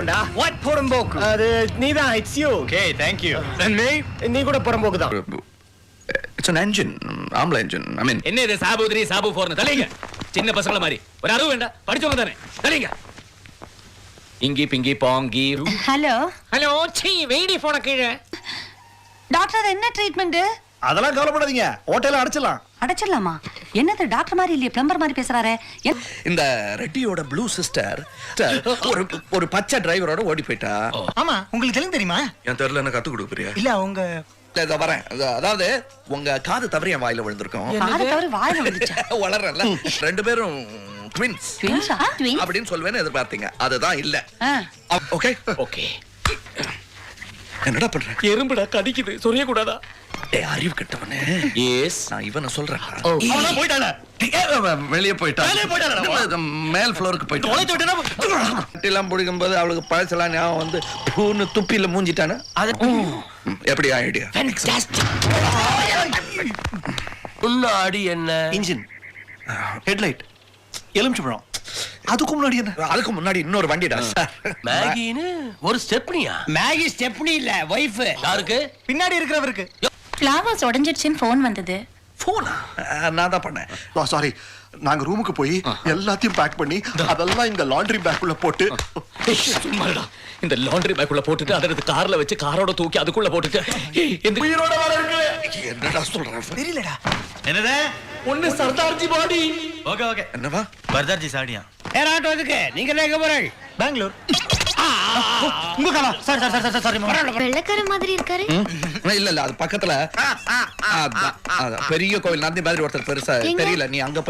What புறம்போக்கு? அது நீதான், it's you. Okay, thank you. And me? நீ கூட புறம்போக்கு தான். It's an engine, ஆம்பளை engine. I mean, என்ன இது சாபு 3 சாபு 4 தலைங்க. சின்ன பசங்கள மாதிரி. ஒரு அறிவு வேண்டாம். படிச்சவங்க தானே. தலைங்க. இங்கி பிங்கி பாங்கி. ஹலோ ஹலோ சீ வெயிடி போன கீழ. டாக்டர் என்ன ட்ரீட்மெண்ட்? அதெல்லாம் கவலைப்படாதீங்க, ஹோட்டல்ல அடைச்சிடலாம். அடைச்சிடலாமா? என்னது டாக்டர் மாதிரி இல்லையே, பிளம்பர் மாதிரி பேசுறாரே. இந்த ரெட்டியோட ப்ளூ சிஸ்டர் ஒரு பச்சை டிரைவரோட ஓடி போயிட்டா. ஆமா, உங்களுக்கு தெலுங்கு தெரியுமா? என் தெருல என்ன கத்து கொடுக்குறியா? இல்ல உங்க இத வரேன். அதாவது உங்க காது தவறி என் வாயில விழுந்திருக்கும். காது தவறு வாயில விழுந்துச்சா? வளரல ரெண்டு பேரும் ட்வின்ஸ் ட்வின்ஸா? ட்வின்ஸ்? அப்படின்னு சொல்வேன்னு எதிர்பார்த்தீங்க, அதுதான் இல்ல. ஆ. Okay okay. என்னடா பண்ற? எறும்புடா கடிக்குது. சொரிய கூடாதா? டேய் அறிவு கெட்டவனே. எஸ். நான் இவனை சொல்றேன். அவனா போய்டானே. வெளிய போயிட்டான். வெளிய போயிட்டானடா. மேல் ஃப்ளோருக்கு போயிட்டான். தொலைத்து விட்டேனா? எல்லாம் பிடிக்கும்போது அவளுக்கு பழசெல்லாம் ஞாபகம் வந்து பூன்னு துப்பில மூஞ்சிட்டானே. அது எப்படி ஐடியா? ஃபேன்டாஸ்டிக். முன்னாடி என்ன? இன்ஜின், ஹெட்லைட், எலுமிச்சம்பழம். அதுக்கு முன்னாடி என்ன? அதுக்கு முன்னாடி இன்னொரு வண்டிடா சார். மேகின்னு ஒரு ஸ்டெப்னியா? மேகி ஸ்டெப்னி இல்ல, வைஃப். யாருக்கு? பின்னாடி இருக்கிறவருக்கு. ஃப்ளவர்ஸ் உடைஞ்சிடுச்சுன்னு ஃபோன் வந்தது. போனா நான் தான் பண்ணேன். சாரி, நாங்க ரூமுக்கு போய் எல்லாத்தையும் பேக் பண்ணி அதெல்லாம் இந்த லாண்டரி பேக்குள்ள போட்டு. சும்மாடா. இந்த லாண்டரி பேக்குள்ள போட்டுட்டு அதை எடுத்து கார்ல வச்சு காரோட தூக்கி அதுக்குள்ள போட்டுட்டு இந்த உயிரோட வர இருக்கு. என்னடா சொல்ற? தெரியலடா. என்னது? ஒன்னு சர்தார்ஜி பாடி. Okay okay. என்னவா? பர்தார்ஜி சாடியா? ஏறாட்டோ எதுக்கு? நீங்க எங்க போறீங்க? பெங்களூர். உங்க காலா. Sorry sorry sorry sorry. வெள்ளக்கார மாதிரி இருக்காரு. இல்ல இல்ல, அது பக்கத்துல அதான், அதான். பெரிய கோவில் நந்தி மாதிரி ஒருத்தர் பெருசா தெரியல. நீ அங்க போய்